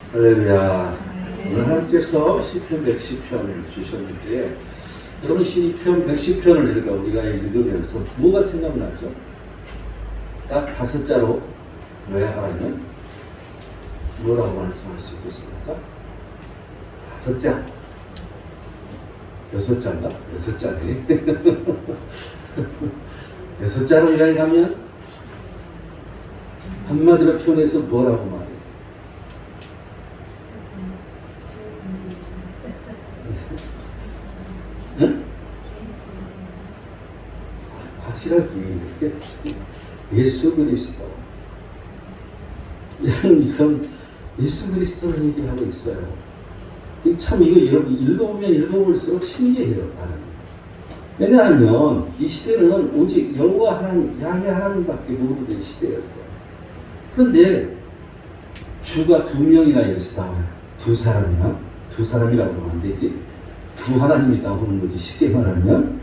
할렐루야. 오늘 하나님께서 시편 110편을 주셨는데, 여러분 시편 110편을 우리가 읽으면서 뭐가 생각나죠? 딱 5자로 요약하면 뭐라고 말씀할 수 있겠습니까? 5자. 6자인가? 6자네. 6자로 요약하면 한마디로 표현해서 뭐라고 말해요? 응? 확실하게 예수 그리스도. 이런 예수 그리스도를 얘기하고 있어요. 참 이거 여러분 읽어보면 읽어볼수록 신기해요. 왜냐하면 이 시대는 오직 여호와 하나님, 야훼 하나님밖에 모르는 시대였어요. 그런데 주가 2명이나 여기서 나와요. 2사람이나? 2사람이라고 하면 안 되지. 2 하나님이 나오는 거지. 쉽게 말하면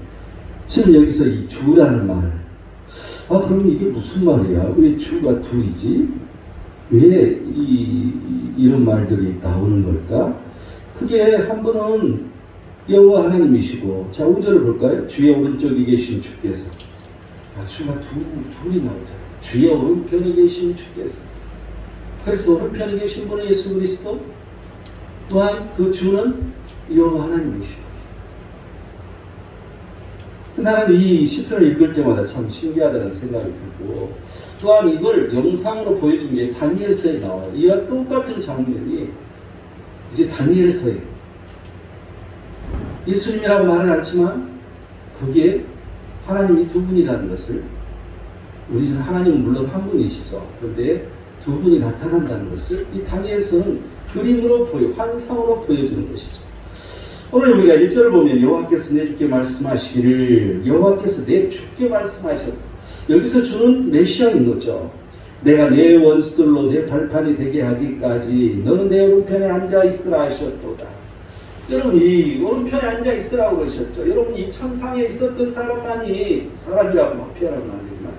지금 여기서 이 주라는 말, 그럼 이게 무슨 말이야? 왜 주가 둘이지? 왜 이런 말들이 나오는 걸까? 그게 한 분은 여호와 하나님이시고, 자 5절을 볼까요? 주의 오른쪽에 계신 주께서, 주가 둘이 나오잖아요. 주의 오른편에 계신 주께서. 그래서 오른편에 계신 분은 예수 그리스도, 또한 그 주는 여호와 하나님이시고. 나는 이 시편을 읽을 때마다 참 신기하다는 생각이 들고, 또한 이걸 영상으로 보여준 게 다니엘서에 나와요. 이와 똑같은 장면이 이제 다니엘서에, 예수님이라고 말은 않지만 거기에 하나님이 2분이라는 것을, 우리는 하나님은 물론 한 분이시죠. 그런데 2분이 나타난다는 것을 이 다니엘서는 그림으로 환상으로 보여주는 것이죠. 오늘 우리가 1절을 보면 여호와께서 내 주께 말씀하시기를, 여호와께서 내 주께 말씀하셨어. 여기서 주는 메시아인 거죠. 내가 내 원수들로 내 발판이 되게 하기까지 너는 내 오른편에 앉아 있으라 하셨도다. 여러분 이 오른편에 앉아 있으라고 그러셨죠. 여러분 이 천상에 있었던 사람만이, 사람이라고 막 표현하면 안 되지만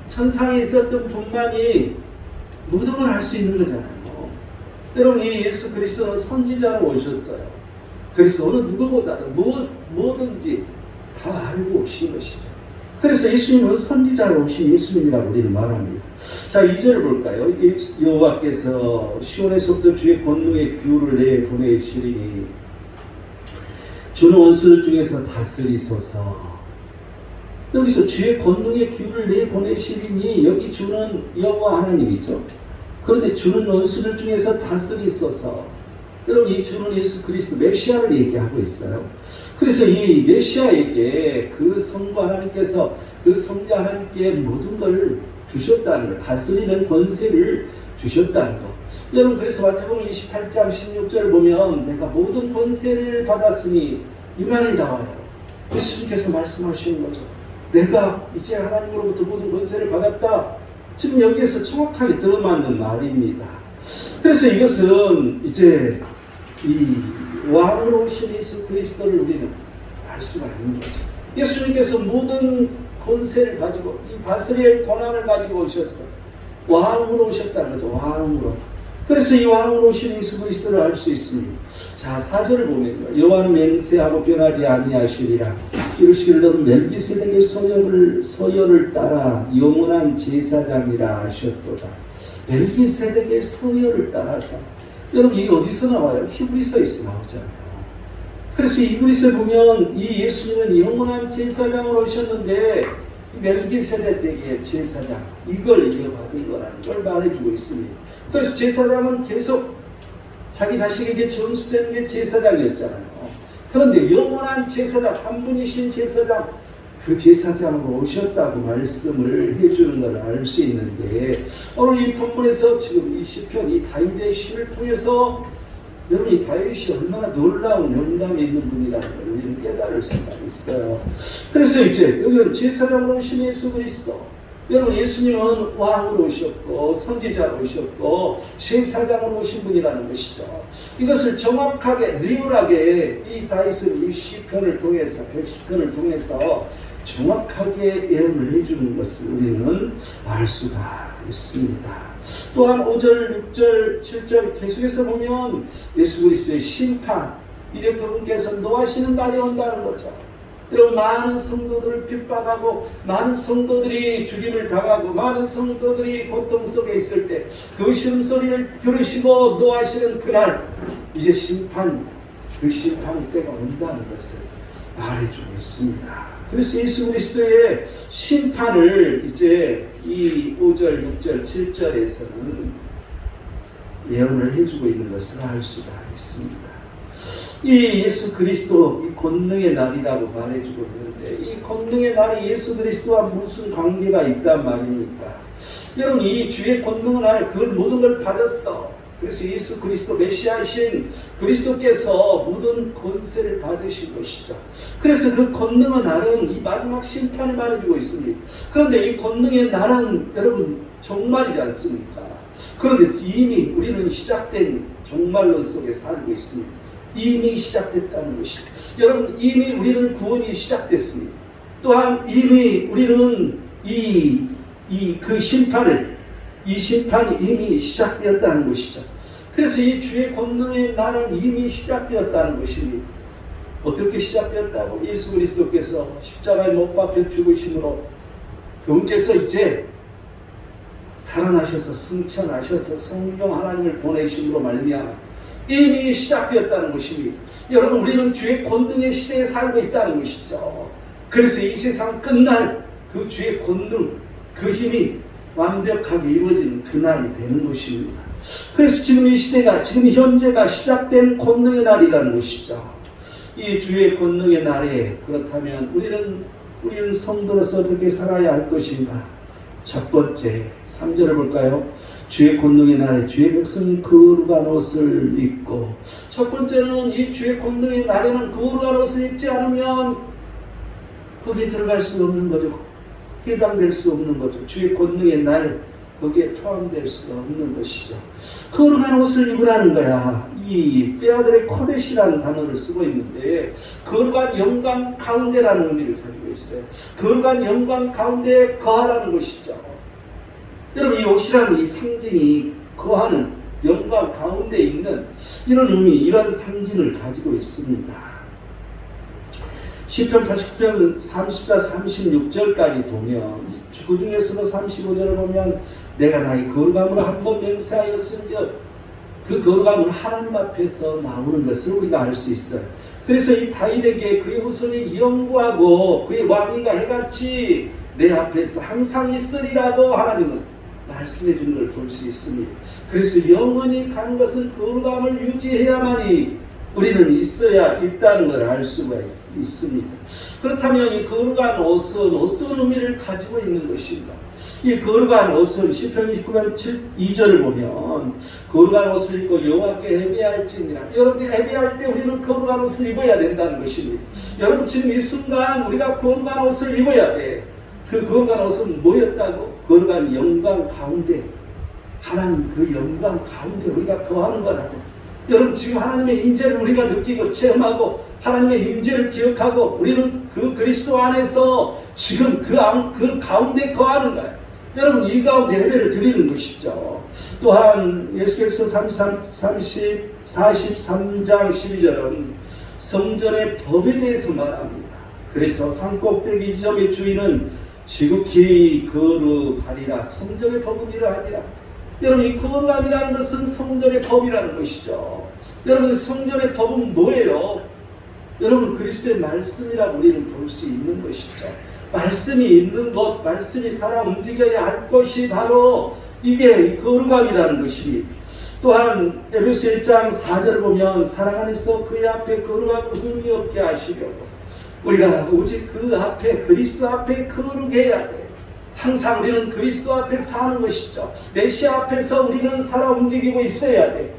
천상에 있었던 분만이 모든 걸 할 수 있는 거잖아요. 여러분 이 예수 그리스도는 선지자로 오셨어요. 그래서 어느 누구보다도 뭐든지 다 알고 오신 것이죠. 그래서 예수님은 선지자로 오신 예수님이라고 우리는 말합니다. 자 2절을 볼까요? 여호와께서 시온에서부터 주의 권능의 기후를 내보내시리니 주는 원수들 중에서 다스리소서. 여기서 주의 권능의 기후를 내보내시리니, 여기 주는 여호와 하나님이죠. 그런데 주는 원수들 중에서 다스리소서. 여러분 이 주는 예수 그리스도 메시아를 얘기하고 있어요. 그래서 이 메시아에게 그 성부 하나님께서, 그 성자 하나님께 모든 걸 주셨다는 것, 다스리는 권세를 주셨다는 것. 여러분 그래서 마태복음 28장 16절을 보면 내가 모든 권세를 받았으니, 이 말이 나와요. 예수님께서 말씀하시는 거죠. 내가 이제 하나님으로부터 모든 권세를 받았다. 지금 여기에서 정확하게 들어맞는 말입니다. 그래서 이것은 이제 이 왕으로 오신 예수 그리스도를 우리는 알 수가 있는 거죠. 예수님께서 모든 권세를 가지고, 이 다스릴 권한을 가지고 오셨어요. 왕으로 오셨다는 거죠. 왕으로. 그래서 이 왕으로 오신 예수 그리스도를 알 수 있습니다. 자 4절을 보면 여호와는 맹세하고 변하지 아니하시리라. 이르시기를 너는 멜기세덱의 서열을 따라 영원한 제사장이라 하셨도다. 멜기세덱의 서열을 따라서. 여러분 이게 어디서 나와요? 히브리서에서 나오잖아요. 그래서 히브리서에 보면 이 예수님은 영원한 제사장으로 오셨는데 멜기세덱의 제사장, 이걸 이어받은 거라는 걸 말해주고 있습니다. 그래서 제사장은 계속 자기 자식에게 전수되는 게 제사장이었잖아요. 그런데 영원한 제사장, 한 분이신 제사장, 그 제사장으로 오셨다고 말씀을 해주는 걸 알 수 있는데, 오늘 이 본문에서 지금 이 시편, 이 다윗의 시를 통해서 여러분 이 다윗이 얼마나 놀라운 영감이 있는 분이라는 걸 우리는 깨달을 수가 있어요. 그래서 이제 여기는 제사장으로 오신 예수 그리스도, 여러분 예수님은 왕으로 오셨고 선지자로 오셨고 제사장으로 오신 분이라는 것이죠. 이것을 정확하게 리얼하게 이 다윗은 이 시편을 통해서, 110편을 통해서 정확하게 예언을 해주는 것을 우리는 알 수가 있습니다. 또한 5절, 6절, 7절 계속해서 보면 예수 그리스도의 심판, 이제 그분께서 노하시는 날이 온다는 거죠. 여러분, 많은 성도들을 핍박하고 많은 성도들이 죽임을 당하고 많은 성도들이 고통 속에 있을 때 그 신음소리를 들으시고 노하시는 그날, 이제 그 심판의 때가 온다는 것을 말해주고 있습니다. 그래서 예수 그리스도의 심판을 이제 이 5절, 6절, 7절에서는 예언을 해주고 있는 것을 알 수가 있습니다. 이 예수 그리스도 이 권능의 날이라고 말해주고 있는데, 이 권능의 날이 예수 그리스도와 무슨 관계가 있단 말입니까? 여러분, 이 주의 권능의 날, 그 모든 걸 받았어. 그래서 예수 그리스도 메시아이신 그리스도께서 모든 권세를 받으신 것이죠. 그래서 그 권능의 날은 이 마지막 심판을 말해주고 있습니다. 그런데 이 권능의 날은 여러분 종말이지 않습니까? 그런데 이미 우리는 시작된 종말론 속에 살고 있습니다. 이미 시작됐다는 것이죠. 여러분, 이미 우리는 구원이 시작됐습니다. 또한 이미 우리는 그 심판이 이미 시작되었다는 것이죠. 그래서 이 주의 권능의 날은 이미 시작되었다는 것입니다. 어떻게 시작되었다고? 예수 그리스도께서 십자가에 못 박혀 죽으심으로 그분께서 이제 살아나셔서 승천하셔서 성령 하나님을 보내심으로 말미암아 이미 시작되었다는 것입니다. 여러분, 우리는 주의 권능의 시대에 살고 있다는 것이죠. 그래서 이 세상 끝날 그 주의 권능, 그 힘이 완벽하게 이루어지는 그날이 되는 것입니다. 그래서 지금 이 시대가, 지금 현재가 시작된 권능의 날이라는 것이죠. 이 주의 권능의 날에 그렇다면 우리는 성도로서 어떻게 살아야 할 것인가? 첫 번째, 3절을 볼까요? 주의 권능의 날에 주의 백성이 거룩한 옷을 입고, 첫 번째는 이 주의 권능의 날에는 거룩한 옷을 입지 않으면 거기에 들어갈 수 없는 거죠. 해당될 수 없는 거죠. 주의 권능의 날, 거기에 포함될 수 없는 것이죠. 거룩한 옷을 입으라는 거야. 이 페아들의 코데시라는 단어를 쓰고 있는데, 거룩한 영광 가운데라는 의미를 가지고 있어요. 거룩한 영광 가운데 거하라는 것이죠. 여러분, 이 옷이라는 이 상징이 거하는 영광 가운데 있는 이런 의미, 이런 상징을 가지고 있습니다. 시편 89편 34, 36절까지 보면, 그 중에서도 35절을 보면 내가 나의 거룩함으로 한 번 맹세하였은즉, 그 거룩함은 하나님 앞에서 나오는 것을 우리가 알 수 있어요. 그래서 이 다윗에게 그의 후손이 영구하고 그의 왕위가 해같이 내 앞에서 항상 있으리라고 하나님은 말씀해 주는 걸 볼 수 있습니다. 그래서 영원히 가는 것은 거룩함을 유지해야만이 우리는 있어야 있다는 걸 알 수가 있습니다. 그렇다면 이 거룩한 옷은 어떤 의미를 가지고 있는 것인가? 이 거룩한 옷은 시편 29편 2절을 보면 거룩한 옷을 입고 여호와께 예배할지니라. 여러분이 예배할 때 우리는 거룩한 옷을 입어야 된다는 것입니다. 여러분, 지금 이 순간 우리가 거룩한 옷을 입어야 돼. 그 거룩한 옷은 뭐였다고? 거룩한 영광 가운데, 하나님 그 영광 가운데 우리가 거하는 거라고. 여러분, 지금 하나님의 임재를 우리가 느끼고 체험하고 하나님의 임재를 기억하고 우리는 그 그리스도 안에서 지금 그 가운데 거하는 거예요. 여러분, 이 가운데 예배를 드리는 것이죠. 또한 에스겔서 43장 12절은 성전의 법에 대해서 말합니다. 그래서 산꼭대기 지점의 주인은 지극히 거룩하리라. 성전의 법은 이러하니라. 여러분, 이 거룩함이라는 것은 성전의 법이라는 것이죠. 여러분, 성전의 법은 뭐예요? 여러분, 그리스도의 말씀이라고 우리는 볼 수 있는 것이죠. 말씀이 있는 것, 말씀이 살아 움직여야 할 것이 바로 이게 거룩함이라는 것입니다. 또한 에베소 1장 4절을 보면 사랑 안에서 그의 앞에 거룩하고 흠이 없게 하시려고, 우리가 오직 그 앞에, 그리스도 앞에 거룩해야 돼. 항상 우리는 그리스도 앞에 사는 것이죠. 메시아 앞에서 우리는 살아 움직이고 있어야 돼.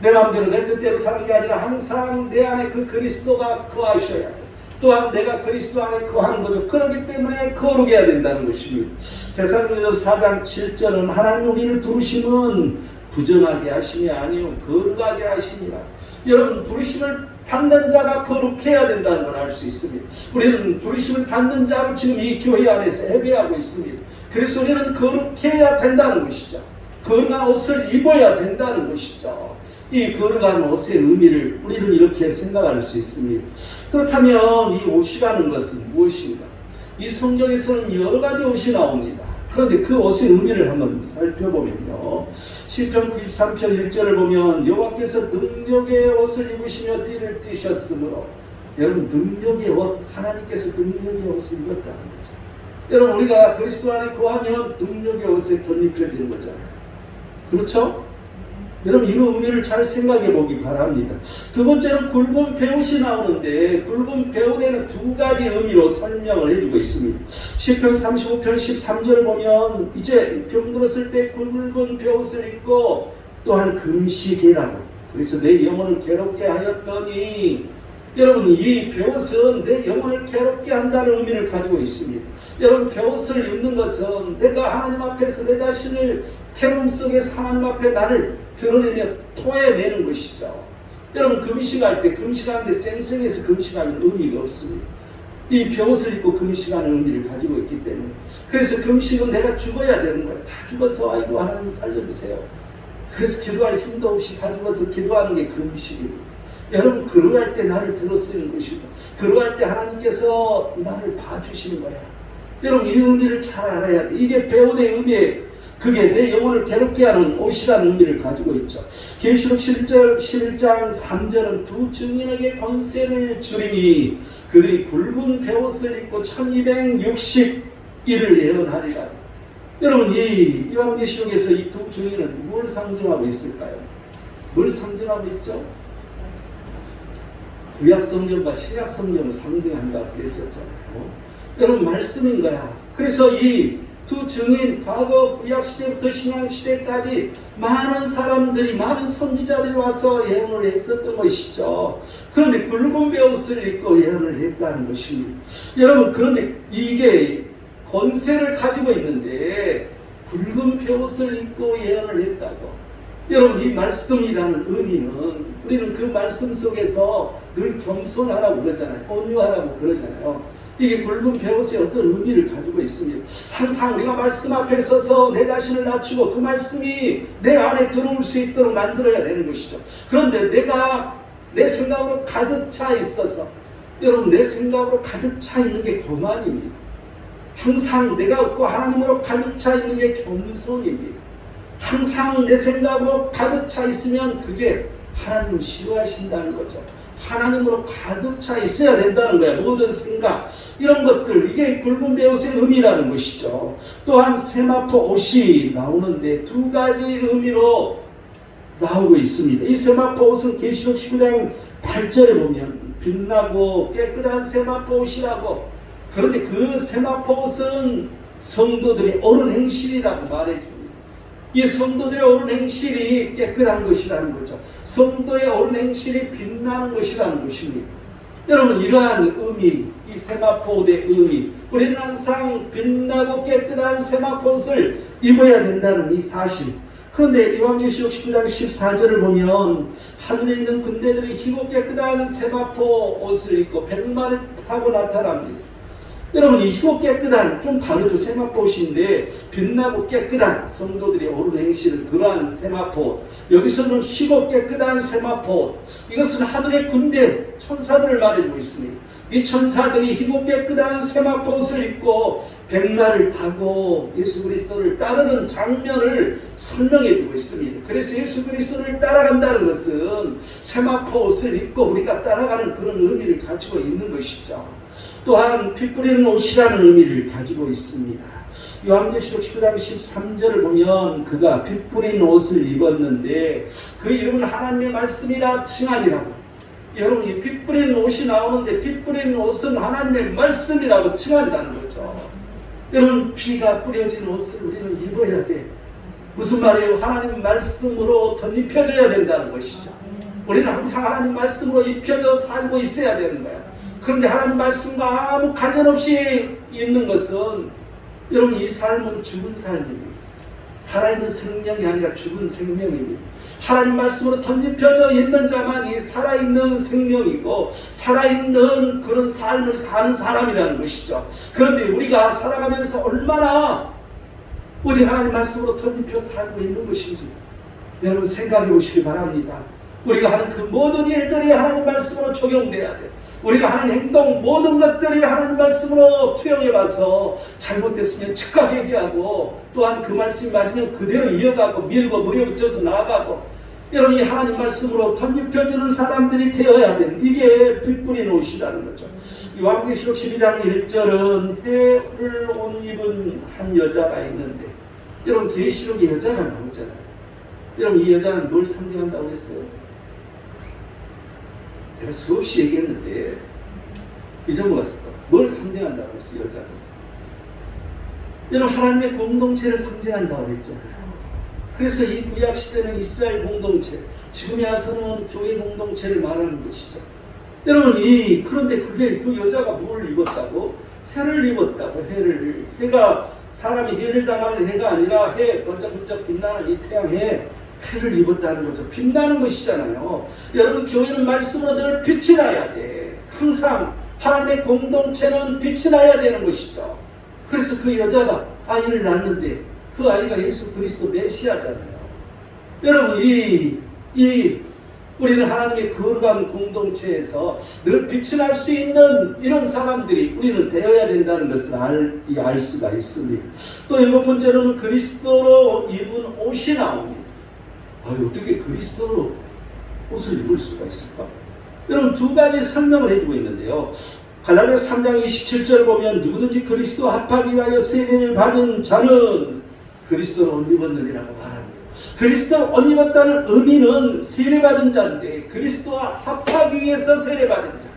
내 마음대로 내 뜻대로 사는 게 아니라 항상 내 안에 그 그리스도가 거하셔야 돼. 또한 내가 그리스도 안에 거하는 거죠. 그렇기 때문에 거룩해야 된다는 것입니다. 데살로니가서 4장 7절은 하나님 우리를 부르심은 부정하게 하심이 아니요 거룩하게 하시니라. 여러분, 부르심을 받는 자가 거룩해야 된다는 걸 알 수 있습니다. 우리는 부르심을 받는 자로 지금 이 교회 안에서 예배하고 있습니다. 그래서 우리는 거룩해야 된다는 것이죠. 거룩한 옷을 입어야 된다는 것이죠. 이 거룩한 옷의 의미를 우리는 이렇게 생각할 수 있습니다. 그렇다면 이 옷이라는 것은 무엇인가? 이 성경에서는 여러 가지 옷이 나옵니다. 그런데 그 옷의 의미를 한번 살펴보면요. 시편 93편 1절을 보면 여호와께서 능력의 옷을 입으시며 띠를 띠셨으므로, 여러분 능력의 옷, 하나님께서 능력의 옷을 입었다는 거죠. 여러분 우리가 그리스도 안에 거하면 능력의 옷에 덧입혀지는 거잖아요. 그렇죠? 여러분 이 의미를 잘 생각해 보기 바랍니다. 두 번째는 굵은 배옷이 나오는데, 굵은 배옷에는 두 가지 의미로 설명을 해주고 있습니다. 시편 35편 13절을 보면 이제 병들었을 때 굵은 배옷을 입고 또한 금식이라고, 그래서 내 영혼을 괴롭게 하였더니, 여러분 이 배옷은 내 영혼을 괴롭게 한다는 의미를 가지고 있습니다. 여러분 배옷을 입는 것은 내가 하나님 앞에서 내 자신을 괴로움 속에서 하나님 앞에 나를 드러내며 토해내는 것이죠. 여러분 금식할 때 금식하는데 쌩쌩해서 금식하면 의미가 없습니다. 이 배옷을 입고 금식하는 의미를 가지고 있기 때문에, 그래서 금식은 내가 죽어야 되는 거예요. 다 죽어서 아이고 하나님 살려주세요. 그래서 기도할 힘도 없이 다 죽어서 기도하는 게 금식입니다. 여러분 그러할 때 나를 들어쓰는 것이고, 그러할 때 하나님께서 나를 봐주시는 거야. 여러분 이 의미를 잘 알아야 돼. 이게 배옷의 의미에, 그게 내 영혼을 괴롭게 하는 옷이라는 의미를 가지고 있죠. 계시록 11장 3절은 두 증인에게 권세를 주리니 그들이 굵은 배옷을 입고 1260일을 예언하리라. 여러분 이 요한계시록에서 이 두 증인은 뭘 상징하고 있을까요? 뭘 상징하고 있죠? 구약 성경과 신약 성경을 상징한다고 그랬었잖아요. 여러분 말씀인 거야. 그래서 이 두 증인, 과거 구약 시대부터 신약 시대까지 많은 사람들이, 많은 선지자들이 와서 예언을 했었던 것이죠. 그런데 굵은 배옷을 입고 예언을 했다는 것입니다. 여러분 그런데 이게 권세를 가지고 있는데 굵은 배옷을 입고 예언을 했다고. 여러분 이 말씀이라는 의미는, 우리는 그 말씀 속에서 늘 겸손하라고 그러잖아요. 온유하라고 그러잖아요. 이게 굵은 배옷의 어떤 의미를 가지고 있습니다. 항상 우리가 말씀 앞에 서서 내 자신을 낮추고 그 말씀이 내 안에 들어올 수 있도록 만들어야 되는 것이죠. 그런데 내가 내 생각으로 가득 차 있어서, 여러분 내 생각으로 가득 차 있는 게 교만입니다. 항상 내가 없고 하나님으로 가득 차 있는 게 겸손입니다. 항상 내 생각으로 가득 차 있으면 그게 하나님을 싫어하신다는 거죠. 하나님으로 가득 차 있어야 된다는 거야. 모든 생각, 이런 것들, 이게 굵은 배옷의 의미라는 것이죠. 또한 세마포 옷이 나오는데 두 가지 의미로 나오고 있습니다. 이 세마포 옷은 계시록 19장 8절에 보면 빛나고 깨끗한 세마포 옷이라고, 그런데 그 세마포 옷은 성도들의 옳은 행실이라고 말해줍니다. 이 성도들의 옳은 행실이 깨끗한 것이라는 거죠. 성도의 옳은 행실이 빛나는 것이라는 것입니다. 여러분 이러한 의미, 이 세마포옷의 의미, 우리는 항상 빛나고 깨끗한 세마포옷을 입어야 된다는 이 사실. 그런데 요한계시록 19장 14절을 보면 하늘에 있는 군대들이 희고 깨끗한 세마포 옷을 입고 백마를 타고 나타납니다. 여러분 이 희고 깨끗한, 좀 다르죠. 세마포옷인데 빛나고 깨끗한 성도들의 옳은 행실은 그러한 세마포옷. 여기서는 희고 깨끗한 세마포옷, 이것은 하늘의 군대 천사들을 말해주고 있습니다. 이 천사들이 희고 깨끗한 세마포옷을 입고 백마를 타고 예수 그리스도를 따르는 장면을 설명해주고 있습니다. 그래서 예수 그리스도를 따라간다는 것은 세마포옷을 입고 우리가 따라가는 그런 의미를 가지고 있는 것이죠. 또한 피 뿌리는 옷이라는 의미를 가지고 있습니다. 요한계시록 19장 13절을 보면 그가 피 뿌린 옷을 입었는데 그 이름은 하나님의 말씀이라 칭하니라고. 여러분 이 피 뿌리는 옷이 나오는데 피 뿌리는 옷은 하나님의 말씀이라고 칭한다는 거죠. 여러분 피가 뿌려진 옷을 우리는 입어야 돼. 무슨 말이에요? 하나님 말씀으로 덧입혀져야 된다는 것이죠. 우리는 항상 하나님 말씀으로 입혀져 살고 있어야 되는 거야. 그런데 하나님 말씀과 아무 관련 없이 있는 것은, 여러분 이 삶은 죽은 삶입니다. 살아있는 생명이 아니라 죽은 생명입니다. 하나님 말씀으로 덧입혀져 있는 자만이 살아있는 생명이고 살아있는 그런 삶을 사는 사람이라는 것이죠. 그런데 우리가 살아가면서 얼마나 오직 하나님 말씀으로 덧입혀 살고 있는 것인지 여러분 생각해 보시기 바랍니다. 우리가 하는 그 모든 일들이 하나님 말씀으로 적용돼야 돼. 우리가 하는 행동 모든 것들이 하나님 말씀으로 투영해봐서 잘못됐으면 즉각 얘기하고 또한 그 말씀이 맞으면 그대로 이어가고 밀고 무리붙여서 나아가고 여러분 이 하나님 말씀으로 덧입혀지는 사람들이 되어야 되는 이게 빛뿌린 옷이라는 거죠. 요한계시록 12장 1절은 해를 옷 입은 한 여자가 있는데 여러분 계시록에 여자가 나오잖아요. 여러분 이 여자는 뭘 상징한다고 했어요? 내가 수없이 얘기했는데 잊어먹었어. 뭘 상징한다고 했어요? 여자는 여러분 하나님의 공동체를 상징한다고 했잖아요. 그래서 이 구약 시대는 이스라엘 공동체, 지금에 와서는 교회 공동체를 말하는 것이죠. 여러분 그런데 그 여자가 뭘 입었다고? 해를 입었다고. 해가 사람이 해를 당하는 해가 아니라 해 번쩍번쩍 빛나는 이 태양에 해를 입었다는 거죠. 빛나는 것이잖아요. 여러분 교회는 말씀으로 늘 빛이 나야 돼. 항상 하나님의 공동체는 빛이 나야 되는 것이죠. 그래서 그 여자가 아이를 낳는데 그 아이가 예수 그리스도 메시아잖아요. 여러분 우리는 하나님의 거룩한 공동체에서 늘 빛이 날 수 있는 이런 사람들이 우리는 되어야 된다는 것을 알 수가 있습니다. 또 7번째로는 그리스도로 입은 옷이 나옵니다. 어떻게 그리스도로 옷을 입을 수가 있을까? 여러분 두 가지 설명을 해주고 있는데요. 갈라디아서 3장 27절 보면 누구든지 그리스도 합하기 위하여 세례를 받은 자는 그리스도로 옷 입었느니라고 말합니다. 그리스도로 옷 입었다는 의미는 세례받은 자인데 그리스도와 합하기 위해서 세례받은 자.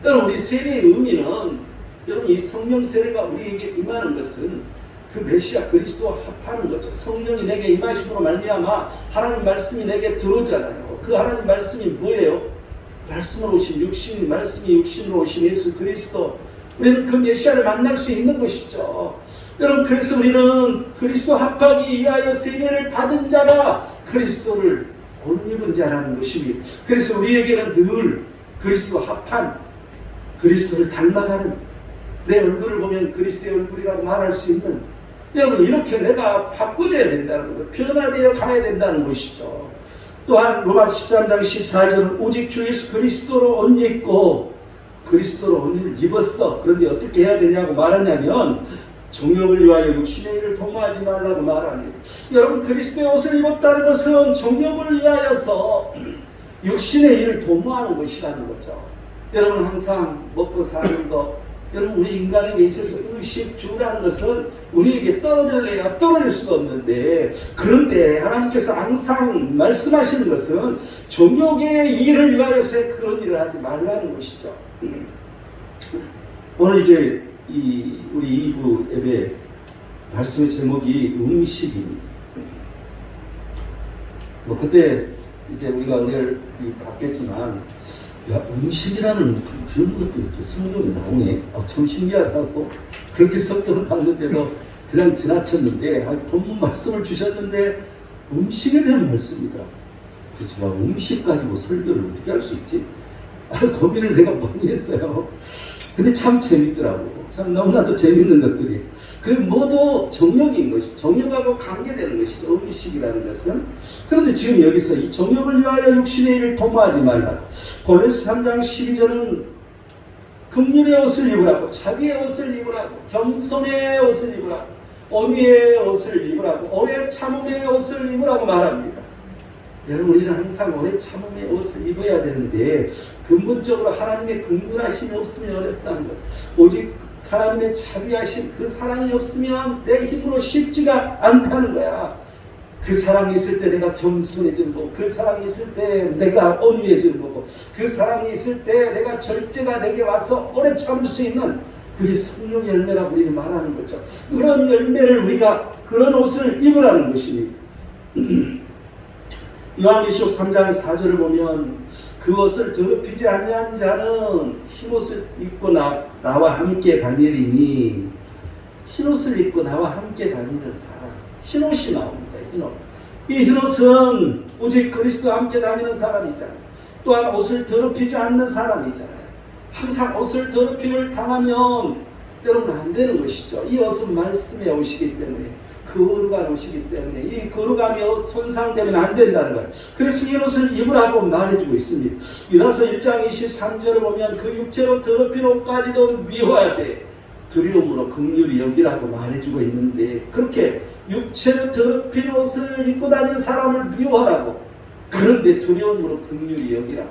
여러분 우리 세례의 의미는 여러분 이 성령 세례가 우리에게 임하는 것은 그 메시아 그리스도와 합하는 거죠. 성령이 내게 임하심으로 말미암아 하나님 말씀이 내게 들어오잖아요. 그 하나님 말씀이 뭐예요? 말씀으로 오신 말씀이 육신으로 오신 예수 그리스도. 우리는 그 메시아를 만날 수 있는 것이죠. 여러분 그래서 우리는 그리스도 합하기 위하여 세례를 받은 자가 그리스도를 옷 입은 자라는 것입니다. 그래서 우리에게는 늘 그리스도 합한 그리스도를 닮아가는 내 얼굴을 보면 그리스도의 얼굴이라고 말할 수 있는 여러분 이렇게 내가 바꿔져야 된다는 것, 변화되어 가야 된다는 것이죠. 또한 로마서 13장 14절은 오직 주 예수 그리스도로 옷 입고 그리스도로 옷을 입었어. 그런데 어떻게 해야 되냐고 말하냐면 정욕을 위하여 육신의 일을 도모하지 말라고 말합니다. 여러분 그리스도의 옷을 입었다는 것은 정욕을 위하여서 육신의 일을 도모하는 것이라는 거죠. 여러분 항상 먹고 사는 것 여러분 우리 인간에게 있어서 의식주라는 것은 우리에게 떨어질래야 떨어질 수가 없는데 그런데 하나님께서 항상 말씀하시는 것은 정욕의 일을 위하여서 그런 일을 하지 말라는 것이죠. 오늘 이제 우리 2부 예배 말씀의 제목이 음식입니다. 그때 이제 우리가 은혜를 받겠지만 야 음식이라는 그런 것도 이렇게 성경에 나오네. 참 신기하다고 그렇게 성경을 봤는데도 그냥 지나쳤는데 본문 말씀을 주셨는데 음식에 대한 말씀이다. 그래서 야 음식 가지고 설교를 어떻게 할 수 있지? 고민을 내가 많이 했어요. 근데 참 재밌더라고. 참 너무나도 재밌는 것들이. 그 모두 정욕인 것이, 정욕하고 관계되는 것이죠. 음식이라는 것은. 그런데 지금 여기서 이 정욕을 위하여 육신의 일을 도모하지 말라. 골로새 3장 12절은 긍휼의 옷을 입으라고, 자비의 옷을 입으라고, 겸손의 옷을 입으라고, 온유의 옷을 입으라고, 오래 참음의 옷을 입으라고 말합니다. 여러분 우리는 항상 오래 참음의 옷을 입어야 되는데 근본적으로 하나님의 긍휼하심이 없으면 어렵다는 것. 오직 하나님의 자비하심 그 사랑이 없으면 내 힘으로 쉽지가 않다는 거야. 그 사랑이 있을 때 내가 겸손해지는 거고 그 사랑이 있을 때 내가 온유해지는 거고 그 사랑이 있을 때 내가 절제가 내게 와서 오래 참을 수 있는 그게 성령 열매라고 우리는 말하는 거죠. 그런 열매를 우리가 그런 옷을 입으라는 것입니다. 요한계시록 3장 4절을 보면 그 옷을 더럽히지 아니한 자는 흰옷을 입고 나와 함께 다니리니 흰옷을 입고 나와 함께 다니는 사람 흰옷이 나옵니다. 흰옷. 이 흰옷은 오직 그리스도와 함께 다니는 사람이잖아요. 또한 옷을 더럽히지 않는 사람이잖아요. 항상 옷을 더럽힘을 당하면 여러분 안 되는 것이죠. 이 옷은 말씀의 옷이기 때문에 거룩한 옷이기 때문에 이 거룩함이 손상되면 안 된다는 거예요. 그래서 이 옷을 입으라고 말해주고 있습니다. 유다서 1장 23절을 보면 그 육체로 더럽힌 옷까지도 미워야 돼. 두려움으로 긍휼히 여기라고 말해주고 있는데 그렇게 육체로 더럽힌 옷을 입고 다니는 사람을 미워하라고, 그런데 두려움으로 긍휼히 여기라고.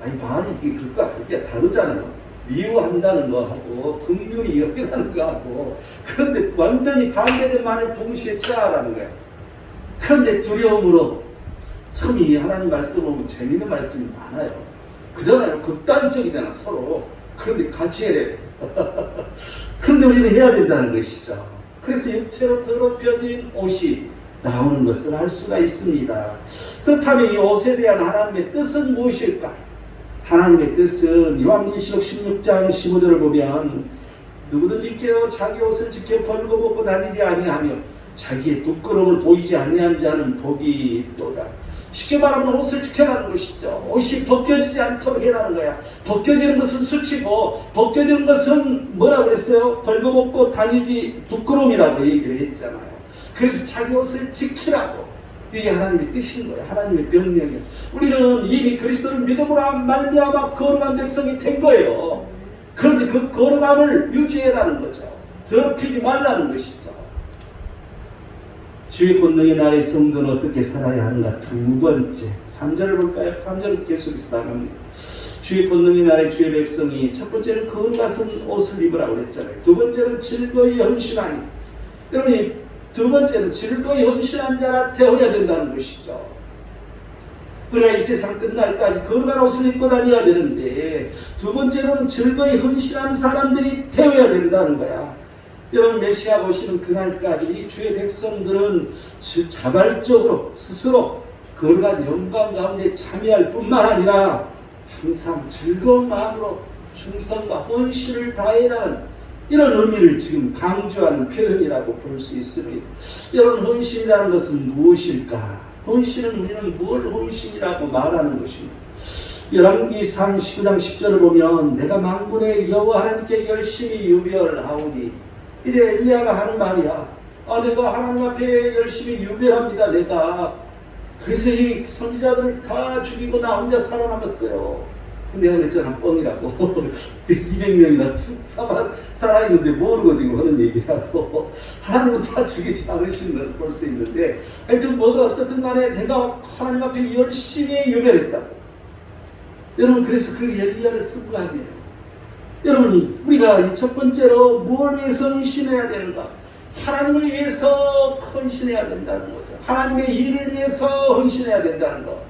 아니 말이 이게 그것과 그게 다르잖아요. 미워한다는 거하고 긍휼히 여기라는 거하고, 그런데 완전히 반대된 말을 동시에 취하라는 거예요. 그런데 두려움으로, 참 이 하나님 말씀 보면 재미있는 말씀이 많아요. 그잖아요. 극단적이잖아 서로. 그런데 같이 해야 돼. 그런데 우리는 해야 된다는 것이죠. 그래서 육체로 더럽혀진 옷이 나오는 것을 알 수가 있습니다. 그렇다면 이 옷에 대한 하나님의 뜻은 무엇일까? 하나님의 뜻은 요한계시록 16장 15절을 보면 누구든지 깨어 자기 옷을 지켜 벌거벗고 다니지 아니하며 자기의 부끄러움을 보이지 아니한 자는 복이 있도다. 쉽게 말하면 옷을 지켜라는 것이죠. 옷이 벗겨지지 않도록 해라는 거야. 벗겨지는 것은 수치고 벗겨지는 것은 뭐라고 그랬어요? 벌거벗고 다니지 부끄러움이라고 얘기를 했잖아요. 그래서 자기 옷을 지키라고. 이게 하나님의 뜻인 거예요. 하나님의 명령이에요. 우리는 이미 그리스도를 믿음으로 말미암아 거룩한 백성이 된 거예요. 그런데 그 거룩함을 유지해라는 거죠. 더럽히지 말라는 것이죠. 주의 권능의 날의 성도는 어떻게 살아야 하는가? 두 번째 3절을 볼까요? 3절은 계속해서 나갑니다. 주의 권능의 날에 주의 백성이, 첫 번째는 거룩한 옷을 입으라고 했잖아요. 두 번째는 즐거이 헌신하니. 여러분, 두 번째는 즐거이 헌신한 자가 되어야 된다는 것이죠. 우리가 이 세상 끝날까지 거룩한 옷을 입고 다녀야 되는데, 두 번째로는 즐거이 헌신하는 사람들이 되어야 된다는 거야. 여러분, 메시아가 오시는 그날까지 이 주의 백성들은 자발적으로 스스로 거룩한 영광 가운데 참여할 뿐만 아니라 항상 즐거운 마음으로 충성과 헌신을 다해라는 이런 의미를 지금 강조하는 표현이라고 볼 수 있습니다. 여러분, 헌신이라는 것은 무엇일까? 헌신은 우리는 뭘 헌신이라고 말하는 것입니다. 열왕기상 19장 10절을 보면 내가 만군의 여호와 하나님께 열심히 유별하오니, 이제 엘리야가 하는 말이야. 내가 하나님 앞에 열심히 유별합니다. 내가. 그래서 이 선지자들을 다 죽이고 나 혼자 살아남았어요. 내가 그랬잖아, 뻥이라고. 200명이나 살아있는데 모르고 지금 하는 얘기라고. 하나님은 다 죽이지 않으신 걸 볼 수 있는데, 하여튼 뭐가 어떻든 간에 내가 하나님 앞에 열심히 유별했다고. 여러분, 그래서 그 엘리야를 쓴 거 아니에요. 여러분, 우리가 이 첫 번째로 뭘 위해서 헌신해야 되는가? 하나님을 위해서 헌신해야 된다는 거죠. 하나님의 일을 위해서 헌신해야 된다는 거.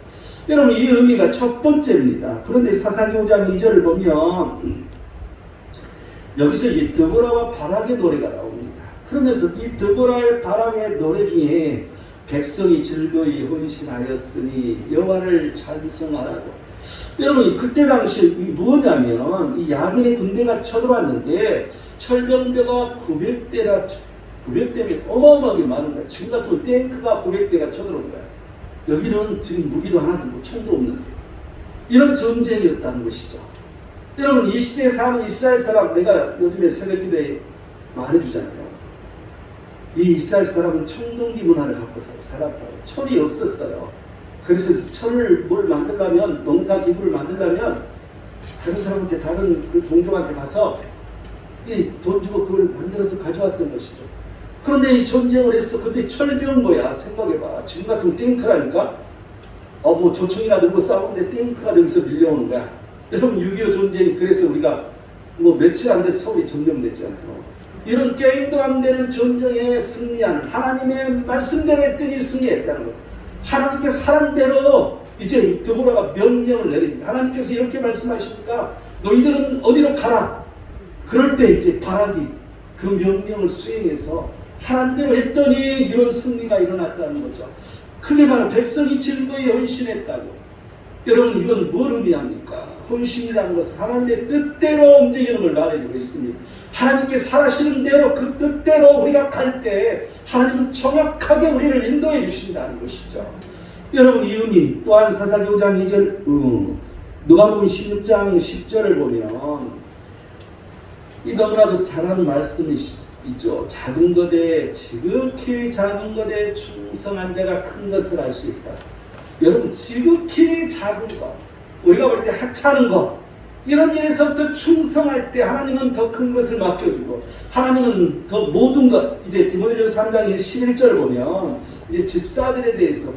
여러분, 이 의미가 첫 번째입니다. 그런데 사사기 5장 2절을 보면 여기서 이 드보라와 바락의 노래가 나옵니다. 그러면서 이 드보라의 바락의 노래 중에 백성이 즐거이 헌신하였으니 여호와를 찬송하라고. 여러분, 그때 당시 뭐냐면 이 야긴의 군대가 쳐들어왔는데 철병대가 900대면 어마어마하게 많은 거야. 지금 같은 탱크가 900대가 쳐들어온 거야. 여기는 지금 무기도 하나도 뭐 총도 없는데 이런 전쟁이었다는 것이죠. 여러분, 이 시대에 사는 이스라엘 사람, 내가 요즘에 새벽기도에 말해주잖아요. 이 이스라엘 사람은 청동기 문화를 갖고 살았다고. 철이 없었어요. 그래서 철을 뭘 만들려면, 농사기구를 만들려면 다른 사람한테, 다른 그 종족한테 가서 돈 주고 그걸 만들어서 가져왔던 것이죠. 그런데 이 전쟁을 했어. 근데 철병 뭐야? 생각해봐. 지금 같은 탱크라니까? 뭐 조총이나 들고 싸우는데 탱크가 여기서 밀려오는 거야. 여러분, 6.25 전쟁이 그래서 우리가 뭐 며칠 안 돼서 서울이 점령됐잖아요. 이런 게임도 안 되는 전쟁에 승리하는, 하나님의 말씀대로 했더니 승리했다는 거예요. 하나님께서 하란 대로 이제 드보라가 명령을 내립니다. 하나님께서 이렇게 말씀하시니까 너희들은 어디로 가라. 그럴 때 이제 바락이 그 명령을 수행해서 하란 대로 했더니 이런 승리가 일어났다는 거죠. 그게 바로 백성이 즐거이 헌신했다고. 여러분, 이건 뭘 의미합니까? 헌신이라는 것은 하나님의 뜻대로 움직이는 걸 말해주고 있습니다. 하나님께서 하시는 대로, 그 뜻대로 우리가 갈 때 하나님은 정확하게 우리를 인도해 주신다는 것이죠. 여러분, 이 의미 또한 사사기 5장 2절, 누가복음 16장 10절을 보면 이 너무나도 잘하는 말씀이시죠. 있죠. 작은 것에 지극히 작은 것에 충성한 자가 큰 것을 할 수 있다. 여러분 지극히 작은 것, 우리가 볼 때 하찮은 것, 이런 일에서부터 충성할 때 하나님은 더 큰 것을 맡겨주고 하나님은 더 모든 것. 이제 디모데전서 3장 11절 보면 이제 집사들에 대해서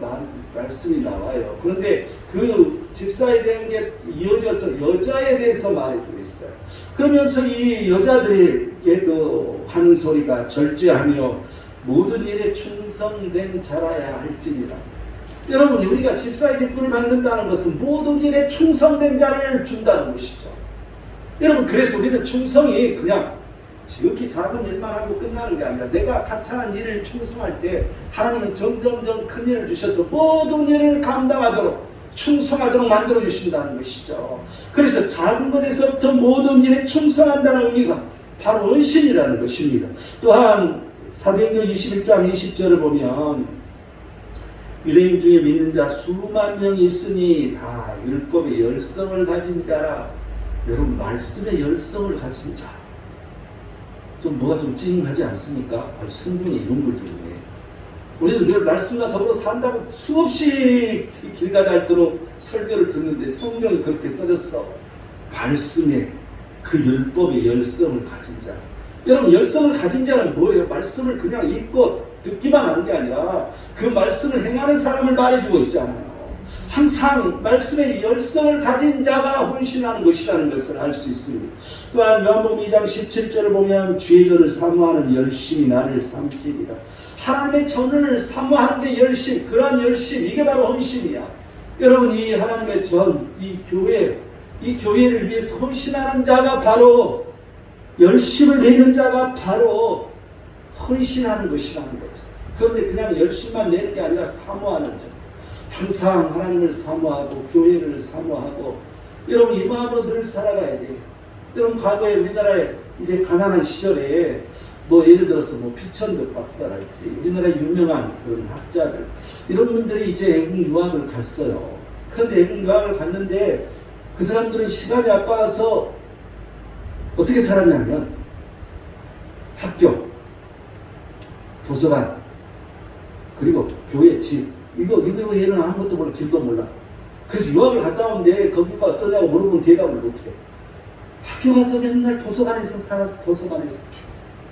말씀이 나와요. 그런데 그 집사에 대한 게 이어져서 여자에 대해서 말해주고 있어요. 그러면서 이 여자들에게도 하는 소리가 절제하며 모든 일에 충성된 자라야 할지니라. 여러분 우리가 집사의 기쁨을 받는다는 것은 모든 일에 충성된 자를 준다는 것이죠. 여러분 그래서 우리는 충성이 그냥 지극히 작은 일만 하고 끝나는 게 아니라 내가 하찮은 일을 충성할 때 하나님은 점점점 큰 일을 주셔서 모든 일을 감당하도록 충성하도록 만들어 주신다는 것이죠. 그래서 작은 것에서부터 모든 일에 충성한다는 의미가 바로 헌신이라는 것입니다. 또한 사도행전 21장 20절을 보면 유대인 중에 믿는 자 수만 명이 있으니 다 율법의 열성을 가진 자라. 여러분 말씀의 열성을 가진 자, 좀 뭐가 좀 찡하지 않습니까? 성경에 이런 걸 들으네. 우리는 늘 말씀과 더불어 산다고 수없이 길가 닳도록 설교를 듣는데 성경이 그렇게 써졌어. 말씀의 그 율법의 열성을 가진 자. 여러분 열성을 가진 자는 뭐예요? 말씀을 그냥 읽고 듣기만 하는 게 아니라 그 말씀을 행하는 사람을 말해주고 있잖아요. 항상 말씀의 열성을 가진 자가 헌신하는 것이라는 것을 알 수 있습니다. 또한 요한복음 2장 17절을 보면 주의 전을 사모하는 열심이 나를 삼키리라. 하나님의 전을 사모하는 게 열심, 그러한 열심, 이게 바로 헌신이야. 여러분 이 하나님의 전, 이 교회를 위해서 헌신하는 자가 바로, 열심을 내는 자가 바로 헌신하는 것이라는 거죠. 그런데 그냥 열심만 내는 게 아니라 사모하는 자, 항상 하나님을 사모하고 교회를 사모하고, 여러분 이 마음으로 늘 살아가야 돼요. 여러분 과거에 우리나라에 이제 가난한 시절에 뭐 예를 들어서 뭐 피천득 박사랄지 우리나라 유명한 그런 학자들, 이런 분들이 이제 외국 유학을 갔어요. 그런데 외국 유학을 갔는데 그 사람들은 시간이 바빠서 어떻게 살았냐면 학교, 도서관, 그리고 교회, 집, 이거 얘는 아무것도 몰라, 길도 몰라. 그래서 유학을 갔다 오는데 거기가 어떠냐고 물어보면 대답을 못해. 학교 가서 맨날 도서관에서 살았어. 도서관에서.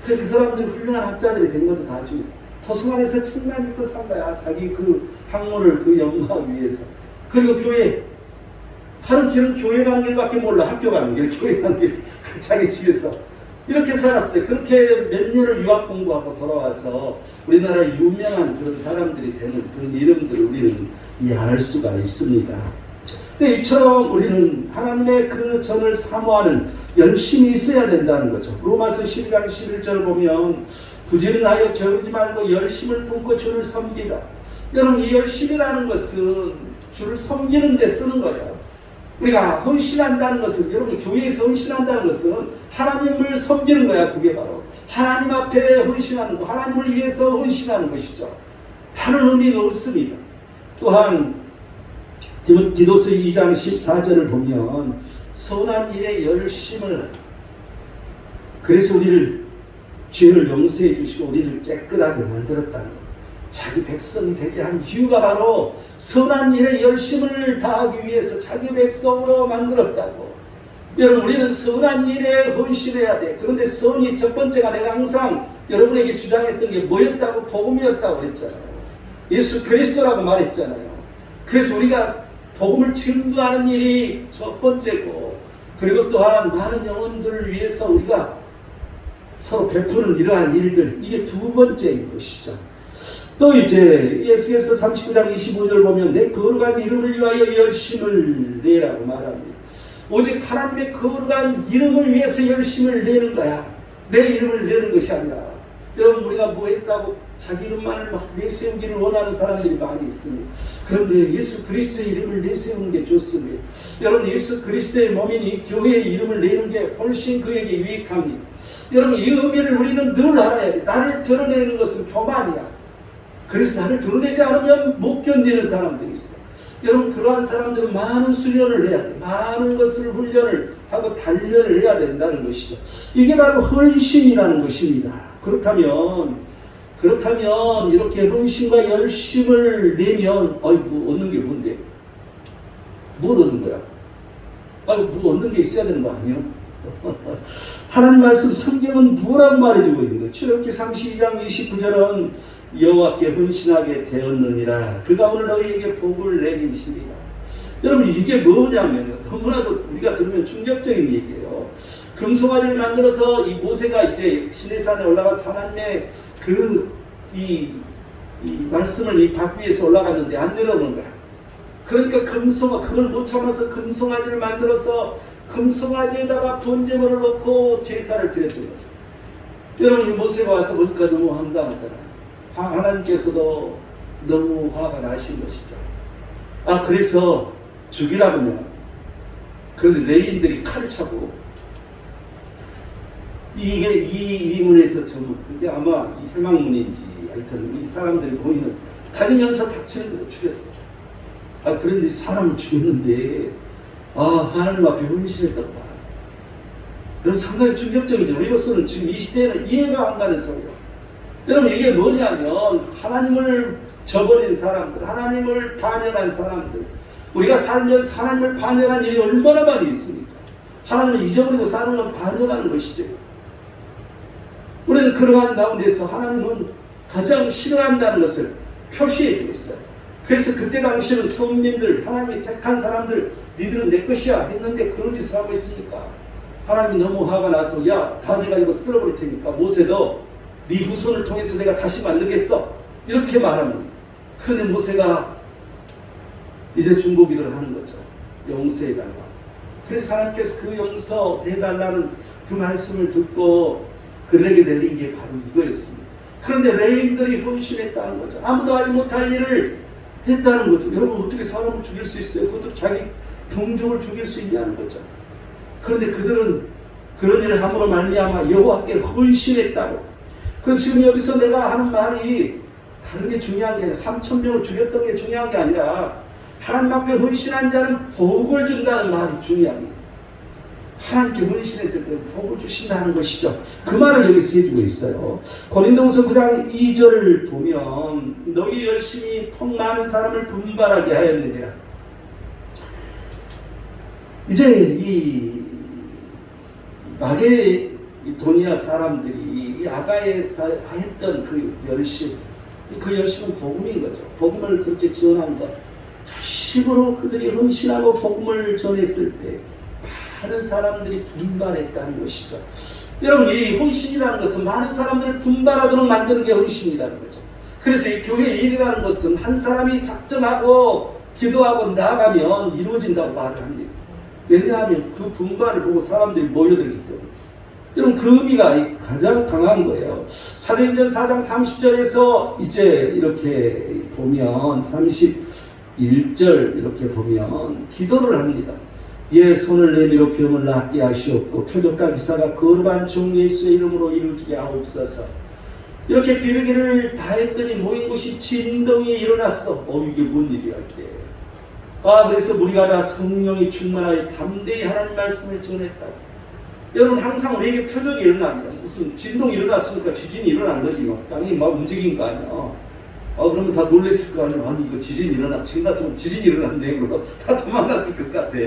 그래 그 사람들이 훌륭한 학자들이 된 것도 다 지금 도서관에서 책만 읽고 산 거야. 자기 그 학문을 그 연구하기 위해서. 그리고 교회, 하는 길은 교회 가는 길밖에 몰라. 학교 가는 길, 교회 가는 길, 자기 집에서 이렇게 살았어요. 그렇게 몇 년을 유학 공부하고 돌아와서 우리나라 유명한 그런 사람들이 되는 그런 이름들을 우리는 알 수가 있습니다. 근데 이처럼 우리는 하나님의 그 전을 사모하는 열심이 있어야 된다는 거죠. 로마서 12장 11절을 보면 부지런하여 게으르지 말고 열심을 품고 주를 섬기라. 여러분 이 열심이라는 것은 주를 섬기는 데 쓰는 거예요. 우리가 헌신한다는 것은, 여러분 교회에서 헌신한다는 것은 하나님을 섬기는 거야. 그게 바로 하나님 앞에 헌신하는 거, 하나님을 위해서 헌신하는 것이죠. 다른 의미가 없습니다. 또한 디도서 2장 14절을 보면 선한 일에 열심을, 그래서 우리를 죄를 용서해 주시고 우리를 깨끗하게 만들었다는 것. 자기 백성이 되게 한 이유가 바로 선한 일에 열심을 다하기 위해서 자기 백성으로 만들었다고. 여러분 우리는 선한 일에 헌신해야 돼. 그런데 선이 첫 번째가 내가 항상 여러분에게 주장했던 게 뭐였다고? 복음이었다고 그랬잖아요. 예수 그리스도라고 말했잖아요. 그래서 우리가 복음을 증거하는 일이 첫 번째고, 그리고 또한 많은 영혼들을 위해서 우리가 서로 베푸는 이러한 일들, 이게 두 번째인 것이죠. 또 이제 예수께서 39장 25절 보면 내 거룩한 이름을 위하여 열심을 내라고 말합니다. 오직 하나님의 거룩한 이름을 위해서 열심을 내는 거야. 내 이름을 내는 것이 아니라. 여러분 우리가 뭐 했다고 자기 이름만을 막 내세우기를 원하는 사람들이 많이 있습니다. 그런데 예수 그리스도의 이름을 내세우는 게 좋습니다. 여러분 예수 그리스도의 몸이니 교회의 이름을 내는 게 훨씬 그에게 유익합니다. 여러분 이 의미를 우리는 늘 알아야 돼. 나를 드러내는 것은 교만이야. 그래서 나를 드러내지 않으면 못 견디는 사람들이 있어. 여러분 그러한 사람들은 많은 수련을 해야 돼. 많은 것을 훈련을 하고 단련을 해야 된다는 것이죠. 이게 바로 헌신이라는 것입니다. 그렇다면 이렇게 헌신과 열심을 내면 뭐 얻는 게 뭔데? 뭘 얻는 거야? 뭐 얻는 게 있어야 되는 거 아니에요? 하나님 말씀 성경은 뭐라고 말해주고 있는 거예요? 출애굽기 32장 29절은 여호와께 헌신하게 되었느니라. 그가 오늘 너희에게 복을 내리시리라. 여러분 이게 뭐냐면요. 너무나도 우리가 들으면 충격적인 얘기예요. 금송아지를 만들어서 이 모세가 이제 시내산에 올라가서 하나님의 이 말씀을 이 박 위에서 올라갔는데 안 내려오는 거야. 그러니까 그걸 못 참아서 금송아지를 만들어서 금송아지에다가 번제물을 넣고 제사를 드렸던 거죠. 여러분 이 모세가 와서 보니까 너무 황당하잖아요. 하나님께서도 너무 화가 나신 것이죠. 그래서 죽이라고요. 그런데 레인들이 칼을 차고 이 문에서 전부 그게 아마 해망문인지 하여튼 이 사람들이 보이는 다니면서 닥치는 죽였어. 그런데 사람을 죽였는데 하나님 앞에 헌신했다고 말합니다. 여러분 상당히 충격적이죠. 우리로서는 지금 이 시대에는 이해가 안 가는 소리예요. 여러분 이게 뭐냐면 하나님을 저버린 사람들, 하나님을 반역한 사람들, 우리가 살면서 하나님을 반역한 일이 얼마나 많이 있습니까? 하나님을 잊어버리고 사는 건 반역하는 것이죠. 우리는 그러한 가운데서 하나님은 가장 싫어한다는 것을 표시해 있어요. 그래서 그때 당시에는 성민들, 하나님이 택한 사람들, 니들은 내 것이야 했는데 그런 짓을 하고 있으니까 하나님이 너무 화가 나서 다 내가 이거 쓸어버릴 테니까 모세도 네 후손을 통해서 내가 다시 만들겠어 이렇게 말합니다. 그런데 모세가 이제 중보기도를 하는 거죠. 용서해달라. 그래서 하나님께서 그 용서해달라는 그 말씀을 듣고 그들에게 내린 게 바로 이거였습니다. 그런데 레인들이 헌신했다는 거죠. 아무도 하지 못할 일을 했다는 거죠. 여러분 어떻게 사람을 죽일 수 있어요? 그것도 자기 동족을 죽일 수 있냐는 거죠. 그런데 그들은 그런 일을 함으로 말미암아 여호와께 헌신했다고. 그럼 지금 여기서 내가 하는 말이 다른 게 중요한 게 아니라 3,000명을 죽였던 게 중요한 게 아니라 하나님 앞에 헌신한 자는 복을 준다는 말이 중요합니다. 하나님께 헌신했을 때 복을 주신다는 것이죠. 그 말을 여기서 해주고 있어요. 고린도후서 9장 2절을 보면 너희 열심히 통 많은 사람을 분발하게 하였느니라. 이제 이 마게도니아 사람들이 이 아가에 했던 그 열심은 복음인 거죠. 복음을 그렇게 지원한 것, 열심으로 그들이 헌신하고 복음을 전했을 때 많은 사람들이 분발했다는 것이죠. 여러분 이 헌신이라는 것은 많은 사람들을 분발하도록 만드는 게 헌신이라는 거죠. 그래서 이 교회의 일이라는 것은 한 사람이 작정하고 기도하고 나아가면 이루어진다고 말을 합니다. 왜냐하면 그 분발을 보고 사람들이 모여들기 때문에. 여러분 그 의미가 가장 강한 거예요. 사도행전 4장 30절에서 이제 이렇게 보면 31절 이렇게 보면 기도를 합니다. 손을 내밀어 병을 낫게 하시옵고 표적과 기사가 거룩한 종 예수의 이름으로 이루어지게 하옵소서. 이렇게 빌기를 다 했더니 모인 곳이 진동이 일어났어. 이게 뭔 일이야 이게. 그래서 우리가 다 성령이 충만하여 담대히 하나님 말씀을 전했다고. 여러분 항상 우리에게 표적이 일어납니다. 무슨 진동이 일어났으니까 지진이 일어난 거지. 땅이 막 움직인 거 아니야. 그러면 다 놀랬을 거 아니야. 아니 이거 지진이 일어나. 지금 같으면 지진이 일어났네. 그러고 다 도망갔을 것 같아.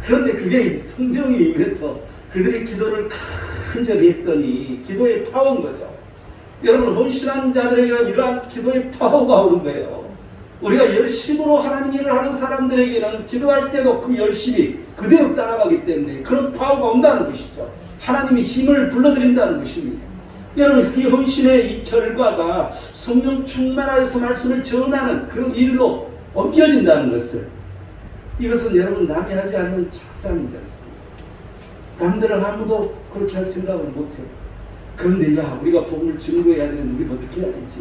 그런데 그게 성령이 임해서 그들이 기도를 간절히 했더니 기도의 파워인 거죠. 여러분 헌신한 자들에게는 이러한 기도의 파워가 오는 거예요. 우리가 열심으로 하나님 일을 하는 사람들에게는 기도할 때도 그 열심이 그대로 따라가기 때문에 그런 파워가 온다는 것이죠. 하나님이 힘을 불러들인다는 것입니다. 여러분 그 헌신의 이 결과가 성령 충만하여서 말씀을 전하는 그런 일로 옮겨진다는 것을, 이것은 여러분 남이 하지 않는 작상이지 않습니까? 남들은 아무도 그렇게 할 생각을 못해요. 그런데 우리가 복음을 증거해야 되는데 우리가 어떻게 해야 되지?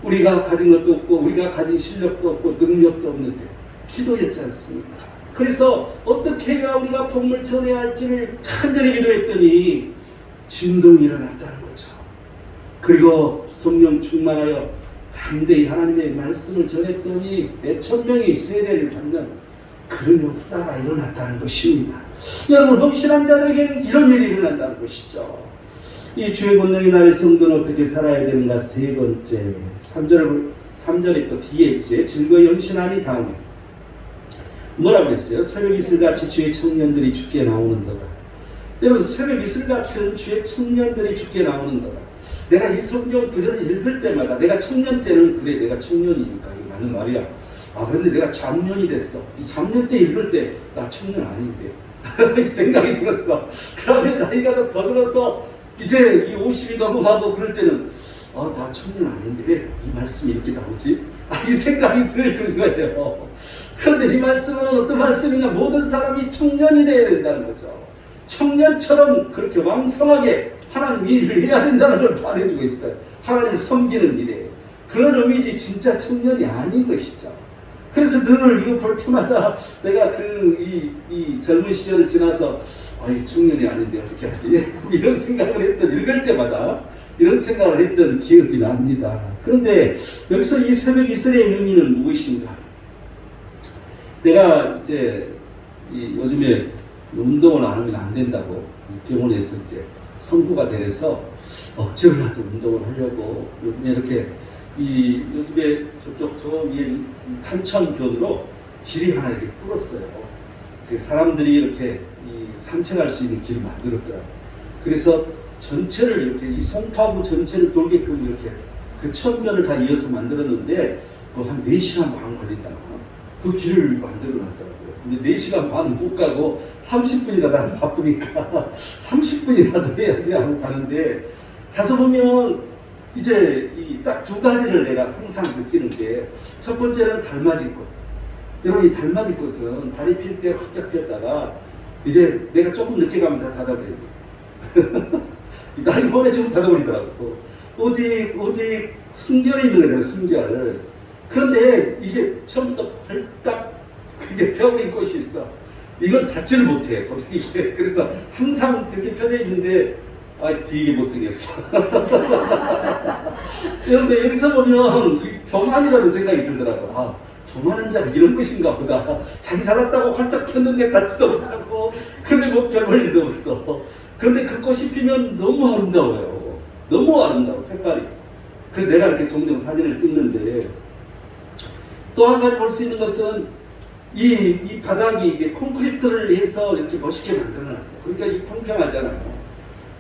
우리가 가진 것도 없고 우리가 가진 실력도 없고 능력도 없는데 기도했지 않습니까? 그래서 어떻게 해야 우리가 복음을 전해야 할지를 간절히 기도했더니 진동이 일어났다는 거죠. 그리고 성령 충만하여 담대히 하나님의 말씀을 전했더니 몇천 명이 세례를 받는 그런 역사가 일어났다는 것입니다. 여러분 헌신한 자들에게는 이런 일이 일어난다는 것이죠. 이 주의 권능의 날의 성도는 어떻게 살아야 되는가? 세 번째, 3절에 또 뒤에 이제 즐거이 헌신하니 다음에 뭐라고 했어요? 새벽 이슬같이 주의 청년들이 죽게 나오는도다. 여러분, 새벽 이슬 같은 주의 청년들이 죽게 나오는도다. 내가 이 성경 구절을 읽을 때마다 내가 청년 때는 그래 내가 청년이니까 이게 맞는 말이야. 아 그런데 내가 잡년이 됐어. 이 잡년 때 읽을 때 나 청년 아닌데 이 생각이 들었어. 그 다음에 나이가 더 들어서 이제 이 50이 넘어가고 그럴 때는 나 청년 아닌데 왜 이 말씀이 이렇게 나오지? 이 생각이 들 거예요. 그런데 이 말씀은 어떤 말씀이냐? 모든 사람이 청년이 되어야 된다는 거죠. 청년처럼 그렇게 왕성하게 하나님 일을 해야 된다는 걸 말해주고 있어요. 하나님을 섬기는 일에. 그런 의미지 진짜 청년이 아닌 것이죠. 그래서 늘 이거 볼 때마다 내가 이 젊은 시절을 지나서 이 청년이 아닌데 어떻게 하지? 이런 생각을 읽을 때마다 이런 생각을 했던 기억이 납니다. 그런데 여기서 이 새벽 이슬의 의미는 무엇인가? 내가 이제 요즘에 운동을 안 하면 안 된다고 병원에서 이제 선고가 되어서 억지로라도 운동을 하려고 요즘에 이렇게 요즘에 저 위에 탄천변으로 길이 하나 이렇게 뚫었어요. 사람들이 이렇게 산책할 수 있는 길을 만들었더라고요. 그래서 전체를 이렇게 이 송파구 전체를 돌게끔 이렇게 그 천변을 다 이어서 만들었는데 한 4시간 반 걸린다나 그 길을 만들어놨더라고요. 근데 4시간 반 못 가고 30분이라도 안 바쁘니까 30분이라도 해야지 하고 가는데 가서 보면 이제 딱 두 가지를 내가 항상 느끼는 게 첫 번째는 달맞이꽃. 여러분 이 달맞이꽃은 다리 필 때 활짝 피었다가 이제 내가 조금 늦게 가면 다 닫아버려요. 이 다리 보내주면 닫아버리더라고. 오직 순결이 있는 거예요. 순결. 그런데 이게 처음부터 발딱 그게 펴버린 꽃이 있어. 이건 닫지를 못해. 이게 그래서 항상 그렇게 펴져 있는데 되게 못생겼어. 여러분들 여기서 보면 교만이라는 생각이 들더라고. 교만한 자가 이런 것인가 보다. 자기 잘났다고 활짝 폈는데 닫지도 못하고 근데 뭐 별 볼 일도 없어. 그런데 그 꽃이 피면 너무 아름다워요. 너무 아름다워 색깔이. 그래서 내가 이렇게 종종 사진을 찍는데 또 한 가지 볼 수 있는 것은 이 바닥이 이제 콘크리트를 해서 이렇게 멋있게 만들어놨어. 그러니까 이 평평하잖아요.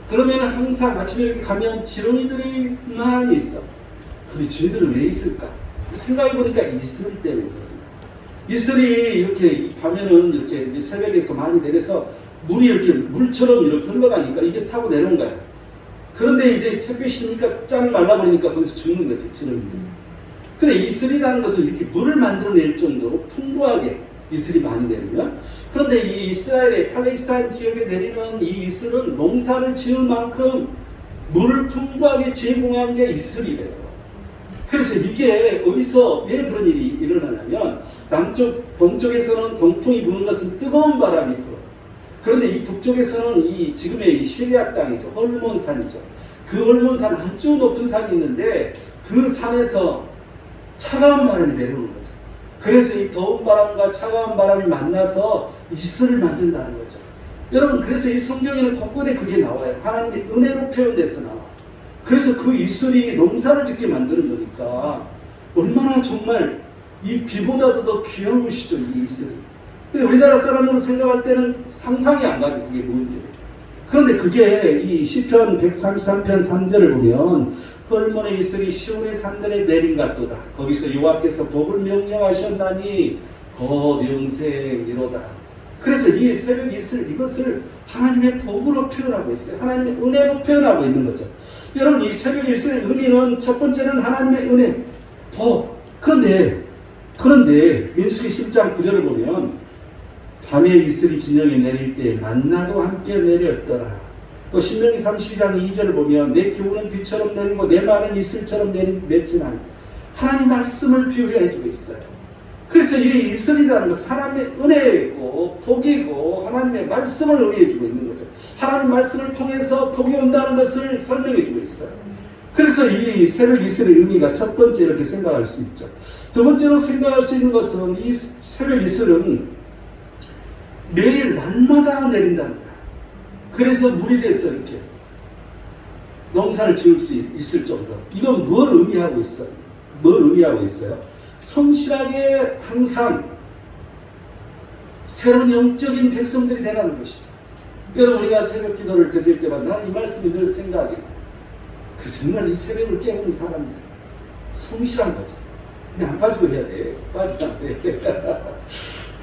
그러면 항상 아침에 이렇게 가면 지렁이들이 많이 있어. 근데 쟤들은 왜 있을까? 생각해보니까 이슬 때문이거든요. 이슬이 이렇게 가면은 이렇게 새벽에서 많이 내려서 물이 이렇게 물처럼 이렇게 흘러가니까 이게 타고 내려온 거야. 그런데 이제 햇빛이니까 짠 말라버리니까 거기서 죽는 거지, 지렁이들이. 근데 이슬이라는 것은 이렇게 물을 만들어낼 정도로 풍부하게 이슬이 많이 내리면, 그런데 이 이스라엘의 팔레스타인 지역에 내리는 이 이슬은 농사를 지을 만큼 물을 풍부하게 제공한 게 이슬이래요. 그래서 이게 어디서 왜 그런 일이 일어나냐면 남쪽, 동쪽에서는 동풍이 부는 것은 뜨거운 바람이 불어. 그런데 이 북쪽에서는 이 지금의 이 시리아 땅이죠. 헐몬산이죠. 그 헐몬산 아주 높은 산이 있는데 그 산에서 차가운 바람이 내려오는 거죠. 그래서 이 더운 바람과 차가운 바람이 만나서 이슬을 만든다는 거죠. 여러분 그래서 이 성경에는 곳곳에 그게 나와요. 하나님의 은혜로 표현돼서 나와. 그래서 그 이슬이 농사를 짓게 만드는 거니까 얼마나 정말 이 비보다도 더 귀한 것이죠, 이 이슬이. 근데 우리나라 사람으로 생각할 때는 상상이 안 가죠, 그게 뭔지. 그런데 그게 이 시편 133편 3절을 보면 헐몬의 이슬이 시온의 산들에 내린 같도다. 거기서 여호와께서 복을 명령하셨나니 곧 영생이로다. 그래서 이 새벽 이슬, 이것을 하나님의 복으로 표현하고 있어요. 하나님의 은혜로 표현하고 있는 거죠. 여러분 이 새벽 이슬의 의미는 첫 번째는 하나님의 은혜, 복. 그런데 민수기 10장 9절을 보면 밤에 이슬이 진영에 내릴 때 만나도 함께 내렸더라. 또 신명기 32장 2절을 보면 내 교훈은 비처럼 내리고 내 말은 이슬처럼 맺지는 하나님 말씀을 비유해 주고 있어요. 그래서 이 이슬이라는 것은 하나님의 은혜이고 복이고 하나님의 말씀을 의미해 주고 있는 거죠. 하나님 말씀을 통해서 복이 온다는 것을 설명해 주고 있어요. 그래서 이 새벽 이슬의 의미가 첫 번째 이렇게 생각할 수 있죠. 두 번째로 생각할 수 있는 것은 이 새벽 이슬은 매일 날마다 내린다는 거야. 그래서 물이 됐어 이렇게. 농사를 지을 수 있을 정도. 이건 뭘 의미하고 있어요? 뭘 의미하고 있어요? 성실하게 항상 새로운 영적인 백성들이 되라는 것이죠. 여러분, 우리가 새벽 기도를 드릴 때마다 나는 이 말씀이 늘 생각이 정말 이 새벽을 깨우는 사람들 성실한 거죠. 그냥 안 빠지고 해야 돼. 빠지면 안 돼.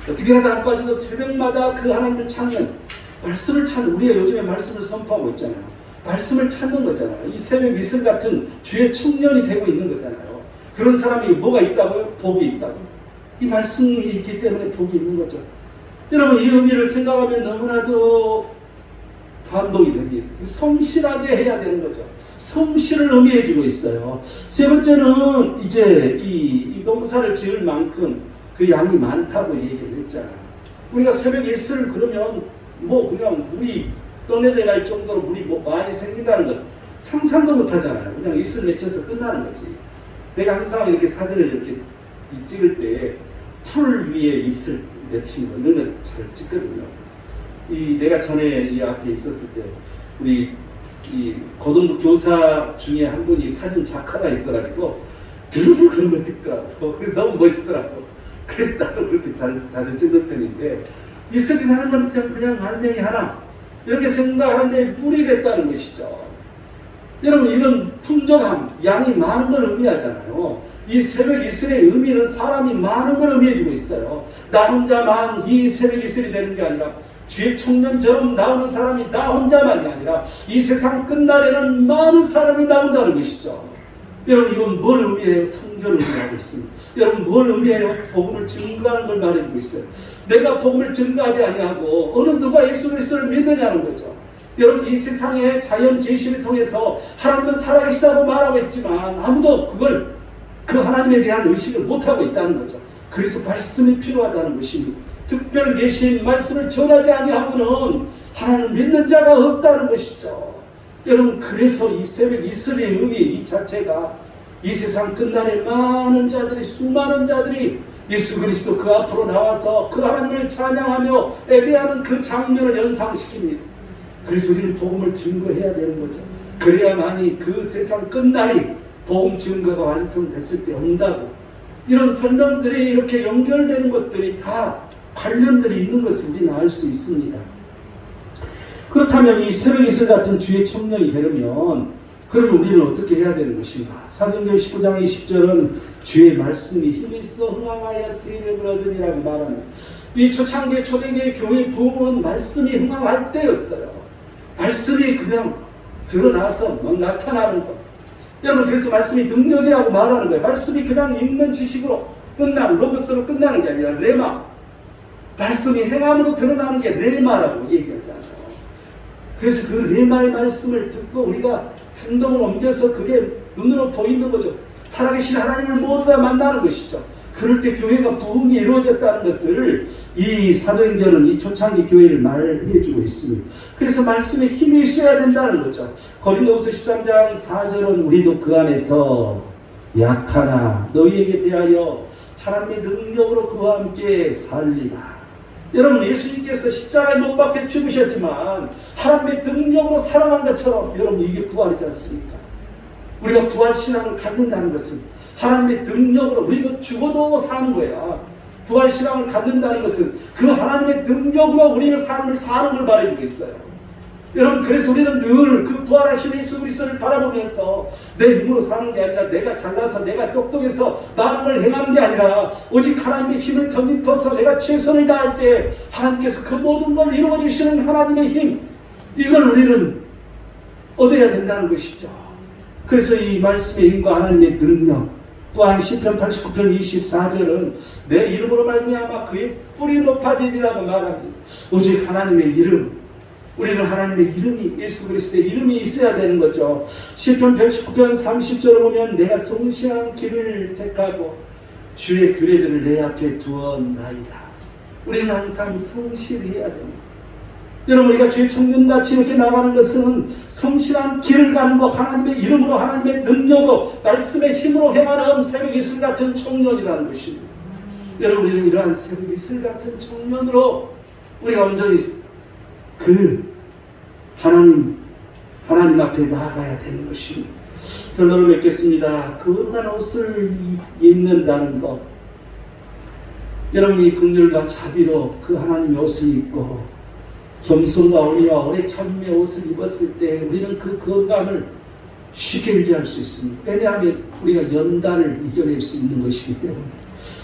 어떻게라도 안 빠지고 새벽마다 그 하나님을 찾는, 말씀을 찾는, 우리가 요즘에 말씀을 선포하고 있잖아요. 말씀을 찾는 거잖아요. 이 새벽 이슬 같은 주의 청년이 되고 있는 거잖아요. 그런 사람이 뭐가 있다고요? 복이 있다고. 이 말씀이 있기 때문에 복이 있는 거죠. 여러분, 이 의미를 생각하면 너무나도 감동이 됩니다. 성실하게 해야 되는 거죠. 성실을 의미해주고 있어요. 세 번째는 이제 이 농사를 지을 만큼 그 양이 많다고 얘기를 했잖아요. 우리가 새벽 이슬 그러면 뭐 그냥 물이 떠내려 갈 정도로 물이 뭐 많이 생긴다는 건 상상도 못 하잖아요. 그냥 이슬 맺혀서 끝나는 거지. 내가 항상 이렇게 사진을 이렇게 찍을 때 풀 위에 이슬 맺힌 거 이런 잘 찍거든요. 내가 전에 이 앞에 있었을 때 우리 이 고등부 교사 중에 한 분이 사진 작가가 있어가지고 늘 그런 걸 찍더라고. 그래서 너무 멋있더라고. 그래서 나도 그렇게 자주 찍는 편인데, 이슬이라는 건 그냥 알맹이 하나 이렇게 생각하는데 뿔이 됐다는 것이죠. 여러분, 이런 풍족함, 양이 많은 걸 의미하잖아요. 이 새벽 이슬의 의미는 사람이 많은 걸 의미해주고 있어요. 나 혼자만 이 새벽 이슬이 되는 게 아니라 주의 청년처럼 나오는 사람이 나 혼자만이 아니라 이 세상 끝날에는 많은 사람이 나온다는 것이죠. 여러분, 이건 뭘 의미해요? 성결을 의미하고 있습니다. 여러분, 뭘 의미해요? 복음을 증거하는 걸 말해주고 있어요. 내가 복음을 증거하지 아니하고 어느 누가 예수 그리스도를 믿느냐는 거죠. 여러분, 이 세상의 자연 계시를 통해서 하나님은 살아계시다고 말하고 있지만 아무도 그 하나님에 대한 의식을 못하고 있다는 거죠. 그래서 말씀이 필요하다는 것입니다. 특별 계신 말씀을 전하지 아니하고는 하나님을 믿는 자가 없다는 것이죠. 여러분, 그래서 이 새벽 이슬의 의미 이 자체가 이 세상 끝날에 많은 자들이, 수많은 자들이 예수 그리스도 그 앞으로 나와서 그 하나님을 찬양하며 예배하는 그 장면을 연상시킵니다. 그래서 우리는 복음을 증거해야 되는 거죠. 그래야만이 그 세상 끝날이 복음 증거가 완성됐을 때 온다고. 이런 설명들이 이렇게 연결되는 것들이 다 관련들이 있는 것을 우리는 알 수 있습니다. 그렇다면 이 새벽 이슬 같은 주의 청년이 되려면 그럼 우리는 어떻게 해야 되는 것인가? 사도행전 19장 20절은 주의 말씀이 힘이 있어 흥황하여 세력을 얻으니라고 말합니다. 이 초창기 초대교회 교회 부흥은 말씀이 흥황할 때였어요. 말씀이 그냥 드러나서 막 나타나는 것. 여러분, 그래서 말씀이 능력이라고 말하는 거예요. 말씀이 그냥 읽는 지식으로 끝나는, 로고스로 끝나는 게 아니라 레마. 말씀이 행함으로 드러나는 게 레마라고 얘기하잖아요. 그래서 그 레마의 말씀을 듣고 우리가 행동을 옮겨서 그게 눈으로 보이는 거죠. 살아계신 하나님을 모두 다 만나는 것이죠. 그럴 때 교회가 부흥이 이루어졌다는 것을 이 사도행전은 이 초창기 교회를 말해주고 있습니다. 그래서 말씀에 힘이 있어야 된다는 거죠. 고린도후서 13장 4절은 우리도 그 안에서 약하나 너희에게 대하여 하나님의 능력으로 그와 함께 살리라. 여러분, 예수님께서 십자가에 못 박혀 죽으셨지만 하나님의 능력으로 살아난 것처럼 여러분, 이게 부활이지 않습니까? 우리가 부활신앙을 갖는다는 것은 하나님의 능력으로, 우리도 죽어도 사는 거야. 부활신앙을 갖는다는 것은 그 하나님의 능력으로 우리의 삶을 사는 걸 말해주고 있어요. 여러분, 그래서 우리는 늘 그 부활하신 예수 그리스도를 바라보면서 내 힘으로 사는 게 아니라, 내가 잘나서 내가 똑똑해서 많은 걸 행하는 게 아니라 오직 하나님의 힘을 덧입어서 내가 최선을 다할 때 하나님께서 그 모든 걸 이루어 주시는 하나님의 힘, 이걸 우리는 얻어야 된다는 것이죠. 그래서 이 말씀의 힘과 하나님의 능력, 또한 시편 89편 24절은 내 이름으로 말미암아 그의 뿔이 높아지리라고 말합니다. 오직 하나님의 이름, 우리는 하나님의 이름이, 예수 그리스도의 이름이 있어야 되는 거죠. 시편 89편 30절을 보면 내가 성실한 길을 택하고 주의 규례들을 내 앞에 두었나이다. 우리는 항상 성실해야 됩니다. 여러분, 우리가 주의 청년같이 이렇게 나가는 것은 성실한 길을 가는 것, 하나님의 이름으로, 하나님의 능력으로, 말씀의 힘으로 행하는 새벽 이슬 같은 청년이라는 것입니다. 여러분, 우리는 이러한 새벽 이슬 같은 청년으로 우리가 온전히 그 하나님, 하나님 앞에 나아가야 되는 것입니다. 결론을 맺겠습니다. 거룩한 옷을 입는다는 것. 여러분이 긍휼과 자비로 그 하나님의 옷을 입고 겸손과 온유와 오래 참음의 옷을 입었을 때 우리는 그 거룩함을 쉽게 유지할 수 있습니다. 왜냐하면 우리가 연단을 이겨낼 수 있는 것이기 때문에.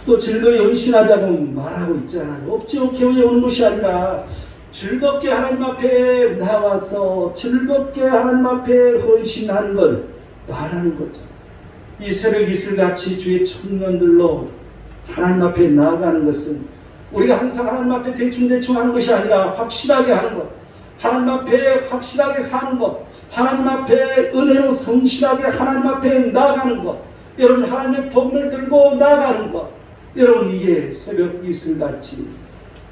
또 즐거이 헌신하자고 말하고 있잖아요. 억지 없게 오는 것이 아니라 즐겁게 하나님 앞에 나와서 즐겁게 하나님 앞에 헌신하는 걸 말하는 거죠. 이 새벽 이슬같이 주의 청년들로 하나님 앞에 나아가는 것은 우리가 항상 하나님 앞에 대충대충 하는 것이 아니라 확실하게 하는 것, 하나님 앞에 확실하게 사는 것, 하나님 앞에 은혜로 성실하게 하나님 앞에 나아가는 것, 여러분 하나님의 복을 들고 나아가는 것, 여러분 이게 새벽 이슬같이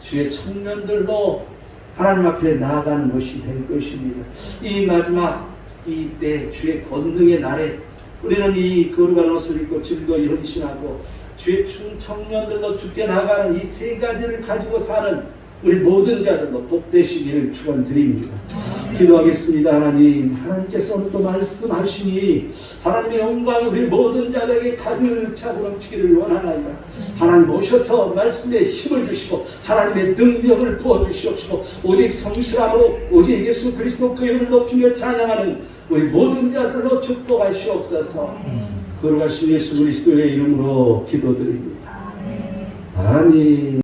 주의 청년들로 하나님 앞에 나아가는 것이 될 것입니다. 이 마지막 이때 주의 권능의 날에 우리는 이 거룩한 옷을 입고 즐거이 헌신하고 주의 청년들로 주께 나아가는 이 세 가지를 가지고 사는 우리 모든 자들로 복되시기를 축원드립니다. 기도하겠습니다. 하나님, 하나님께서 오늘 또 말씀하시니 하나님의 영광이 우리 모든 자들에게 가득 차고 넘치기를 원하나이다. 하나님 오셔서 말씀에 힘을 주시고 하나님의 능력을 부어주시옵시고 오직 성실함으로 오직 예수 그리스도 그 이름을 높이며 찬양하는 우리 모든 자들로 축복하시옵소서. 거룩하신 예수 그리스도의 이름으로 기도드립니다. 아멘.